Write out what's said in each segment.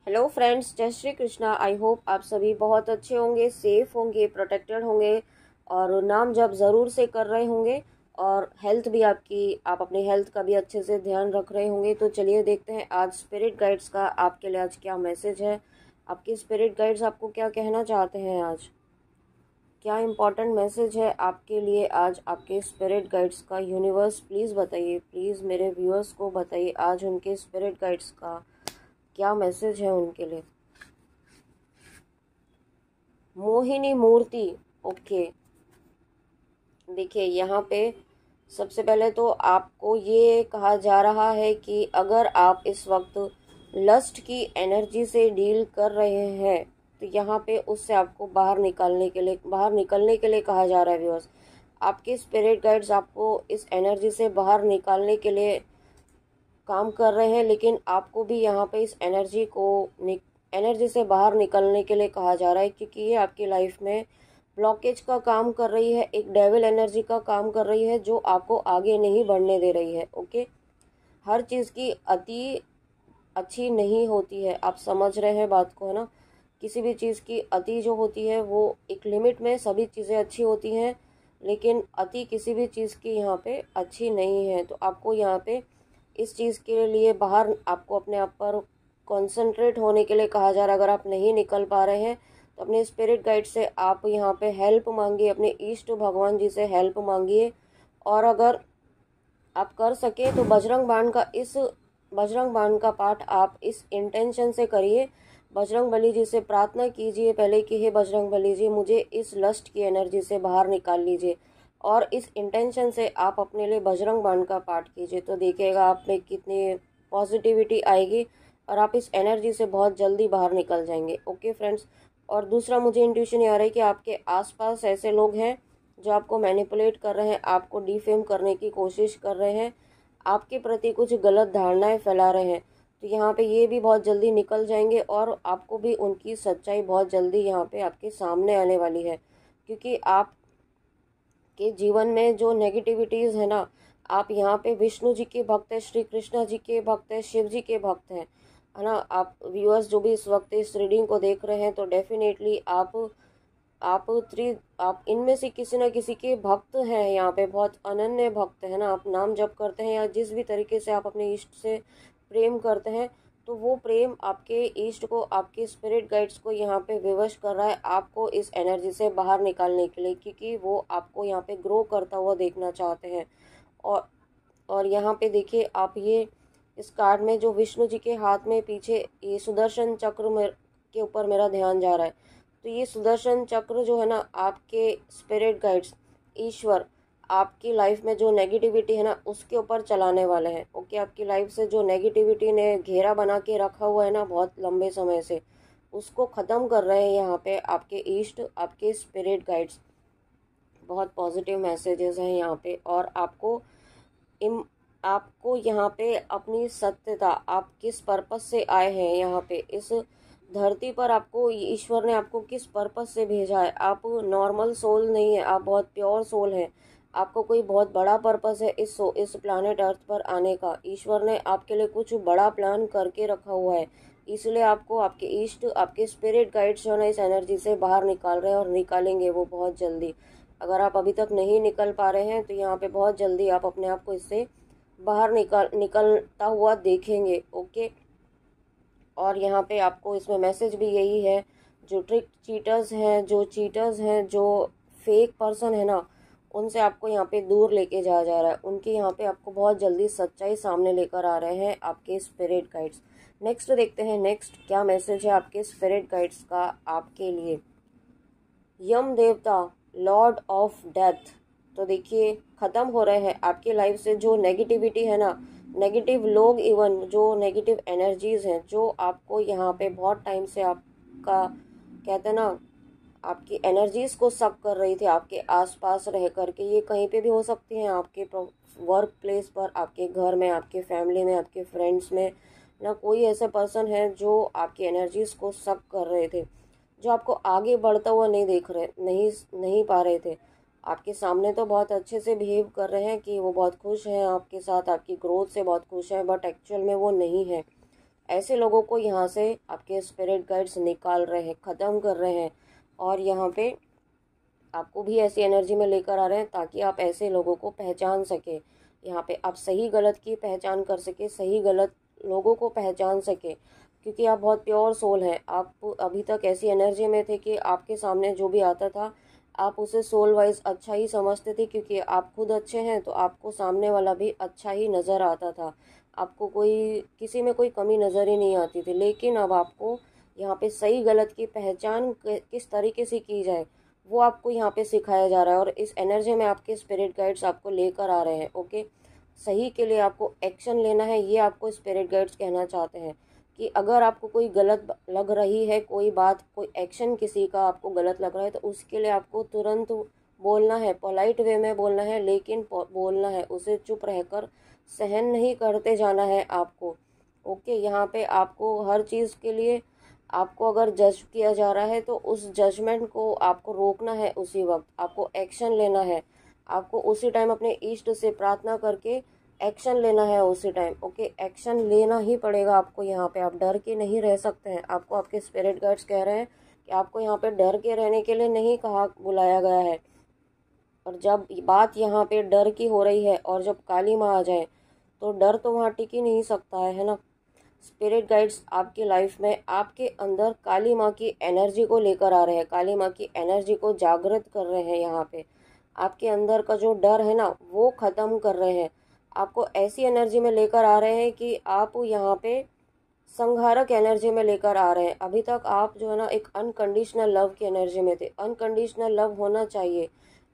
Hello friends, जय Shri Krishna. I hope आप सभी बहुत अच्छे होंगे, सेफ होंगे, प्रोटेक्टेड होंगे और नाम जप ज़रूर से कर रहे होंगे और हेल्थ भी आप अपनी हेल्थ का भी अच्छे से ध्यान रख रहे होंगे। तो चलिए देखते हैं आज स्पिरिट गाइड्स का आपके लिए आज क्या मैसेज है। आपके स्पिरिट गाइड्स आपको क्या कहना चाहते हैं आज, क्या इम्पोर्टेंट मैसेज है आपके लिए आज आपके स्पिरिट गाइड्स का। यूनिवर्स प्लीज़ बताइए, प्लीज़ मेरे व्यूअर्स को बताइए आज उनके स्पिरिट गाइड्स का क्या मैसेज है उनके लिए। मोहिनी मूर्ति, ओके। देखिए यहाँ पे सबसे पहले तो आपको ये कहा जा रहा है कि अगर आप इस वक्त लस्ट की एनर्जी से डील कर रहे हैं तो यहाँ पे उससे आपको बाहर निकलने के लिए कहा जा रहा है व्यूअर्स। आपके स्पिरिट गाइड्स आपको इस एनर्जी से बाहर निकालने के लिए काम कर रहे हैं, लेकिन आपको भी यहाँ पे इस एनर्जी से बाहर निकलने के लिए कहा जा रहा है, क्योंकि ये आपकी लाइफ में ब्लॉकेज का काम कर रही है, एक डेविल एनर्जी का काम कर रही है जो आपको आगे नहीं बढ़ने दे रही है। ओके, हर चीज़ की अति अच्छी नहीं होती है, आप समझ रहे हैं बात को, है ना। किसी भी चीज़ की अति जो होती है वो एक लिमिट में सभी चीज़ें अच्छी होती हैं, लेकिन अति किसी भी चीज़ की यहाँ पे अच्छी नहीं है। तो आपको यहाँ पे इस चीज़ के लिए बाहर आपको अपने आप पर कंसंट्रेट होने के लिए कहा जा रहा है। अगर आप नहीं निकल पा रहे हैं तो अपने स्पिरिट गाइड से आप यहाँ पे हेल्प मांगिए, अपने ईष्ट भगवान जी से हेल्प मांगिए। और अगर आप कर सके तो बजरंग बाण का पाठ आप इस इंटेंशन से करिए। बजरंग बली जी से प्रार्थना कीजिए पहले कि हे बजरंग बली जी, मुझे इस लस्ट की एनर्जी से बाहर निकाल लीजिए, और इस इंटेंशन से आप अपने लिए बजरंग बाण का पाठ कीजिए। तो देखिएगा आप में कितनी पॉजिटिविटी आएगी और आप इस एनर्जी से बहुत जल्दी बाहर निकल जाएंगे। ओके फ्रेंड्स, और दूसरा मुझे इंट्यूशन आ रहा है कि आपके आसपास ऐसे लोग हैं जो आपको मैनिपुलेट कर रहे हैं, आपको डिफेम करने की कोशिश कर रहे हैं, आपके प्रति कुछ गलत धारणाएं फैला रहे हैं। तो यहाँ पे ये भी बहुत जल्दी निकल जाएंगे और आपको भी उनकी सच्चाई बहुत जल्दी यहाँ पे आपके सामने आने वाली है, क्योंकि आप के जीवन में जो नेगेटिविटीज़ है ना, आप यहाँ पे विष्णु जी के भक्त हैं, श्री कृष्णा जी के भक्त हैं, शिव जी के भक्त हैं, है ना। आप व्यूअर्स जो भी इस वक्त इस रीडिंग को देख रहे हैं तो डेफिनेटली आप इनमें से किसी न किसी के भक्त हैं, यहाँ पे बहुत अनन्य भक्त है ना। आप नाम जप करते हैं या जिस भी तरीके से आप अपने इष्ट से प्रेम करते हैं, तो वो प्रेम आपके इष्ट को, आपके स्पिरिट गाइड्स को यहाँ पे विवश कर रहा है आपको इस एनर्जी से बाहर निकालने के लिए, क्योंकि वो आपको यहाँ पे ग्रो करता हुआ देखना चाहते हैं। और यहाँ पे देखिए आप ये इस कार्ड में जो विष्णु जी के हाथ में पीछे ये सुदर्शन चक्र के ऊपर मेरा ध्यान जा रहा है। तो ये सुदर्शन चक्र जो है ना, आपके स्पिरिट गाइड्स, ईश्वर आपकी लाइफ में जो नेगेटिविटी है ना उसके ऊपर चलाने वाले हैं। ओके, आपकी लाइफ से जो नेगेटिविटी ने घेरा बना के रखा हुआ है ना बहुत लंबे समय से, उसको ख़त्म कर रहे हैं यहाँ पे आपके ईस्ट, आपके स्पिरिट गाइड्स। बहुत पॉजिटिव मैसेजेस हैं यहाँ पे। और आपको यहाँ पे अपनी सत्यता, आप किस पर्पस से आए हैं यहाँ पे इस धरती पर, आपको ईश्वर ने आपको किस पर्पस से भेजा है। आप नॉर्मल सोल नहीं है, आप बहुत प्योर सोल हैं। आपको कोई बहुत बड़ा पर्पस है इस प्लानेट अर्थ पर आने का। ईश्वर ने आपके लिए कुछ बड़ा प्लान करके रखा हुआ है, इसलिए आपको आपके ईष्ट, आपके स्पिरिट गाइड्स जो है ना इस एनर्जी से बाहर निकाल रहे हैं और निकालेंगे वो बहुत जल्दी। अगर आप अभी तक नहीं निकल पा रहे हैं तो यहाँ पे बहुत जल्दी आप अपने आप को इससे बाहर निकलता हुआ देखेंगे। ओके, और यहाँ पे आपको इसमें मैसेज भी यही है, जो चीटर्स हैं, जो फेक पर्सन है ना, उनसे आपको यहाँ पे दूर लेके जाया जा रहा है। उनके यहाँ पे आपको बहुत जल्दी सच्चाई सामने लेकर आ रहे हैं आपके स्पिरिट गाइड्स। नेक्स्ट देखते हैं, नेक्स्ट क्या मैसेज है आपके स्पिरिट गाइड्स का आपके लिए। यम देवता, लॉर्ड ऑफ डेथ। तो देखिए ख़त्म हो रहे हैं आपकी लाइफ से जो नेगेटिविटी है ना, नेगेटिव लोग, इवन जो नेगेटिव एनर्जीज हैं जो आपको यहाँ पे बहुत टाइम से आपका, कहते हैं ना, आपकी एनर्जीज को सक कर रही थी आपके आसपास रह करके। ये कहीं पे भी हो सकती हैं, आपके वर्क प्लेस पर, आपके घर में, आपके फैमिली में, आपके फ्रेंड्स में ना। कोई ऐसे पर्सन है जो आपकी एनर्जीज को सक कर रहे थे, जो आपको आगे बढ़ता हुआ नहीं पा रहे थे। आपके सामने तो बहुत अच्छे से बिहेव कर रहे हैं कि वो बहुत खुश हैं आपके साथ, आपकी ग्रोथ से बहुत खुश हैं, बट एक्चुअल में वो नहीं है। ऐसे लोगों को यहाँ से आपके स्पिरिट गाइड्स निकाल रहे हैं, ख़त्म कर रहे हैं। और यहाँ पे आपको भी ऐसी एनर्जी में लेकर आ रहे हैं ताकि आप ऐसे लोगों को पहचान सके। यहाँ पे आप सही गलत की पहचान कर सके, सही गलत लोगों को पहचान सके, क्योंकि आप बहुत प्योर सोल हैं। आप अभी तक ऐसी एनर्जी में थे कि आपके सामने जो भी आता था आप उसे सोल वाइज अच्छा ही समझते थे, क्योंकि आप खुद अच्छे हैं तो आपको सामने वाला भी अच्छा ही नज़र आता था। आपको कोई किसी में कोई कमी नज़र ही नहीं आती थी। लेकिन अब आपको यहाँ पे सही गलत की पहचान किस तरीके से की जाए वो आपको यहाँ पे सिखाया जा रहा है। और इस एनर्जी में आपके स्पिरिट गाइड्स आपको लेकर आ रहे हैं। ओके, सही के लिए आपको एक्शन लेना है, ये आपको स्पिरिट गाइड्स कहना चाहते हैं कि अगर आपको कोई गलत लग रही है, कोई बात, कोई एक्शन किसी का आपको गलत लग रहा है, तो उसके लिए आपको तुरंत बोलना है, पोलाइट वे में बोलना है, लेकिन बोलना है, उसे चुप रहकर सहन नहीं करते जाना है आपको। ओके, यहाँ पे आपको हर चीज़ के लिए आपको अगर जज किया जा रहा है तो उस जजमेंट को आपको रोकना है, उसी वक्त आपको एक्शन लेना है। आपको उसी टाइम अपने इष्ट से प्रार्थना करके एक्शन लेना है उसी टाइम। ओके, एक्शन लेना ही पड़ेगा आपको यहाँ पे, आप डर के नहीं रह सकते हैं। आपको आपके स्पिरिट गाइड्स कह रहे हैं कि आपको यहाँ पे डर के रहने के लिए नहीं कहा, बुलाया गया है। और जब बात यहाँ पे डर की हो रही है और जब काली माँ आ जाए तो डर तो वहाँ टिक ही नहीं सकता है ना। स्पिरिट गाइड्स आपकी लाइफ में आपके अंदर काली माँ की एनर्जी को लेकर आ रहे हैं, काली माँ की एनर्जी को जागृत कर रहे हैं। यहाँ पे आपके अंदर का जो डर है ना वो ख़त्म कर रहे हैं। आपको ऐसी एनर्जी में लेकर आ रहे हैं कि आप यहाँ पे संहारक एनर्जी में लेकर आ रहे हैं। अभी तक आप जो है ना एक अनकंडीशनल लव की एनर्जी में थे। अनकंडीशनल लव होना चाहिए,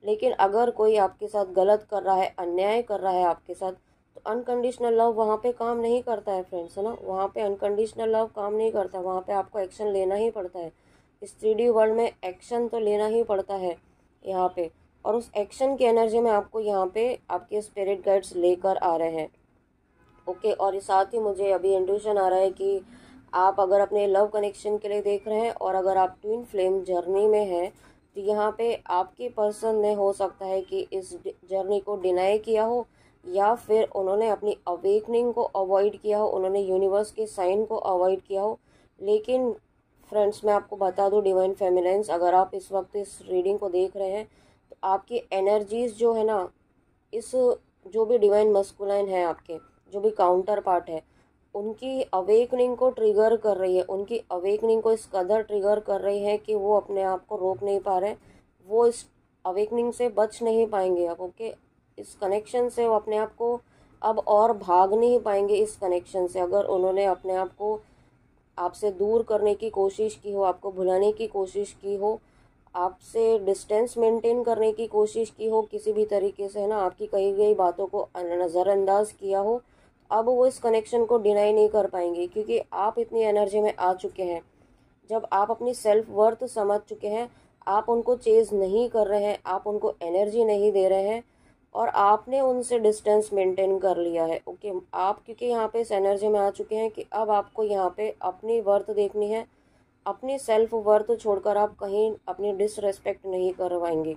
लेकिन अगर कोई आपके साथ गलत कर रहा है, अन्याय कर रहा है आपके साथ, तो अनकंडीशनल लव वहाँ पे काम नहीं करता है फ्रेंड्स, है ना। वहाँ पे अनकंडीशनल लव काम नहीं करता, वहाँ पे आपको एक्शन लेना ही पड़ता है। इस 3D वर्ल्ड में एक्शन तो लेना ही पड़ता है यहाँ पे। और उस एक्शन की एनर्जी में आपको यहाँ पे आपके स्पिरिट गाइड्स लेकर आ रहे हैं। ओके, और साथ ही मुझे अभी इंट्यूशन आ रहा है कि आप अगर अपने लव कनेक्शन के लिए देख रहे हैं और अगर आप ट्विन फ्लेम जर्नी में हैं तो यहाँ पे आपके पर्सन ने हो सकता है कि इस जर्नी को डिनाई किया हो, या फिर उन्होंने अपनी अवेकनिंग को अवॉइड किया हो, उन्होंने यूनिवर्स के साइन को अवॉइड किया हो। लेकिन फ्रेंड्स, मैं आपको बता दूं डिवाइन फेमिनाइंस, अगर आप इस वक्त इस रीडिंग को देख रहे हैं तो आपकी एनर्जीज जो है ना, इस जो भी डिवाइन मस्कुलाइन है, आपके जो भी काउंटर पार्ट है, उनकी अवेकनिंग को ट्रिगर कर रही है। उनकी अवेकनिंग को इस कदर ट्रिगर कर रही है कि वो अपने आप को रोक नहीं पा रहे, वो इस अवेकनिंग से बच नहीं पाएंगे अब। ओके, इस कनेक्शन से वो अपने आप को अब और भाग नहीं पाएंगे इस कनेक्शन से। अगर उन्होंने अपने आप को आपसे दूर करने की कोशिश की हो, आपको भुलाने की कोशिश की हो, आपसे डिस्टेंस मेंटेन करने की कोशिश की हो किसी भी तरीके से, है ना, आपकी कही गई बातों को नज़रअंदाज किया हो, अब वो इस कनेक्शन को डिनाई नहीं कर पाएंगे, क्योंकि आप इतनी एनर्जी में आ चुके हैं। जब आप अपनी सेल्फ वर्थ समझ चुके हैं, आप उनको चेज़ नहीं कर रहे हैं, आप उनको एनर्जी नहीं दे रहे हैं, और आपने उनसे डिस्टेंस मेंटेन कर लिया है। ओके, आप क्योंकि यहाँ पे इस एनर्जी में आ चुके हैं कि अब आपको यहाँ पे अपनी वर्थ देखनी है। अपनी सेल्फ वर्थ छोड़कर आप कहीं अपनी डिसरेस्पेक्ट नहीं करवाएंगे।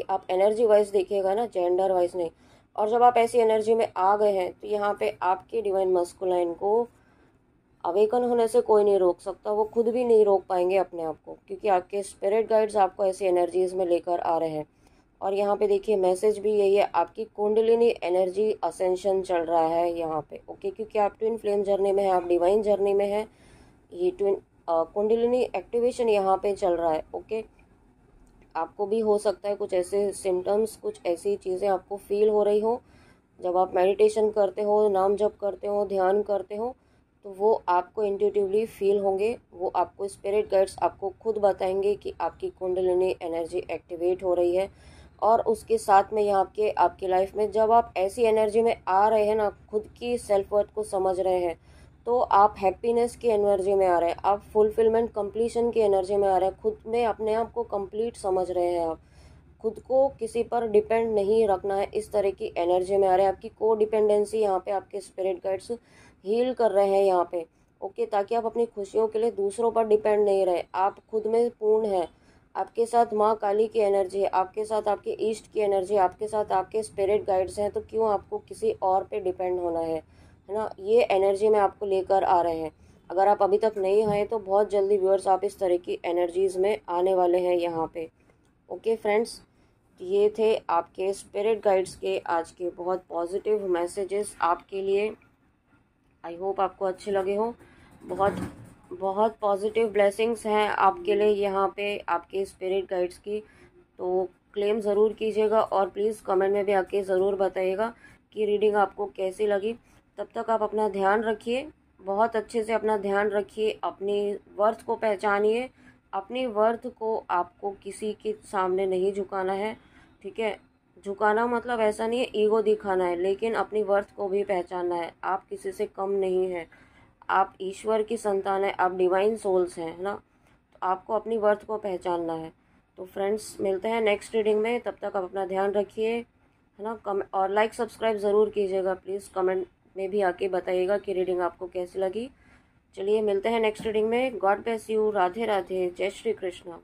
आप एनर्जी वाइज देखिएगा ना, जेंडर वाइज नहीं। और जब आप ऐसी एनर्जी में आ गए हैं तो यहाँ पे आपके डिवाइन मस्कुलाइन को अवेकन होने से कोई नहीं रोक सकता, वो खुद भी नहीं रोक पाएंगे अपने आप को, क्योंकि आपके स्पिरिट गाइड्स आपको ऐसी एनर्जीज में लेकर आ रहे हैं। और यहाँ पे देखिए मैसेज भी यही है, आपकी कुंडलिनी एनर्जी असेंशन चल रहा है यहाँ पे। ओके, क्योंकि आप ट्विन फ्लेम जर्नी में है, आप डिवाइन जर्नी में है, ये ट्विन कुंडलिनी एक्टिवेशन यहाँ पे चल रहा है। ओके, आपको भी हो सकता है कुछ ऐसे सिम्टम्स, कुछ ऐसी चीज़ें आपको फील हो रही हो जब आप मेडिटेशन करते हो, नाम जप करते हो, ध्यान करते हो, तो वो आपको इंट्यूटिवली फील होंगे। वो आपको स्पिरिट गाइड्स आपको खुद बताएंगे कि आपकी कुंडलिनी एनर्जी एक्टिवेट हो रही है। और उसके साथ में यहाँ के आपकी लाइफ में जब आप ऐसी एनर्जी में आ रहे हैं ना, खुद की सेल्फ वर्थ को समझ रहे हैं, तो आप हैप्पीनेस की एनर्जी में आ रहे हैं, आप फुलफिलमेंट कंप्लीशन की एनर्जी में आ रहे हैं, खुद में अपने आप को कंप्लीट समझ रहे हैं, आप खुद को किसी पर डिपेंड नहीं रखना है, इस तरह की एनर्जी में आ रहे हैं। आपकी को डिपेंडेंसी यहाँ पे आपके स्पिरिट गाइड्स हील कर रहे हैं यहाँ पे। ओके, ताकि आप अपनी खुशियों के लिए दूसरों पर डिपेंड नहीं रहे, आप खुद में पूर्ण है। आपके साथ माँ काली की एनर्जी है, आपके साथ आपके ईस्ट की एनर्जी, आपके साथ आपके स्पिरिट गाइड्स हैं, तो क्यों आपको किसी और पे डिपेंड होना है। है ना, ये एनर्जी में आपको लेकर आ रहे हैं। अगर आप अभी तक नहीं आए तो बहुत जल्दी व्यूअर्स आप इस तरह की एनर्जीज में आने वाले हैं यहाँ पे। ओके फ्रेंड्स, ये थे आपके स्पिरिट गाइड्स के आज के बहुत पॉजिटिव मैसेजेस आपके लिए। आई होप आपको अच्छे लगे हो। बहुत बहुत पॉजिटिव ब्लेसिंग्स हैं आपके लिए यहाँ पे आपके स्पिरिट गाइड्स की। तो क्लेम ज़रूर कीजिएगा और प्लीज़ कमेंट में भी आके ज़रूर बताइएगा कि रीडिंग आपको कैसी लगी। तब तक आप अपना ध्यान रखिए, बहुत अच्छे से अपना ध्यान रखिए, अपनी वर्थ को पहचानिए। अपनी वर्थ को आपको किसी के सामने नहीं झुकाना है, ठीक है। झुकाना मतलब ऐसा नहीं है ईगो दिखाना है, लेकिन अपनी वर्थ को भी पहचानना है। आप किसी से कम नहीं हैं, आप ईश्वर की संतान है, आप डिवाइन सोल्स हैं, है ना। तो आपको अपनी वर्थ को पहचानना है। तो फ्रेंड्स, मिलते हैं नेक्स्ट रीडिंग में, तब तक आप अपना ध्यान रखिए, है ना। और लाइक सब्सक्राइब ज़रूर कीजिएगा, प्लीज़ कमेंट में भी आके बताइएगा कि रीडिंग आपको कैसी लगी। चलिए मिलते हैं नेक्स्ट रीडिंग में। God bless you. Radhe Radhe. जय श्री कृष्ण।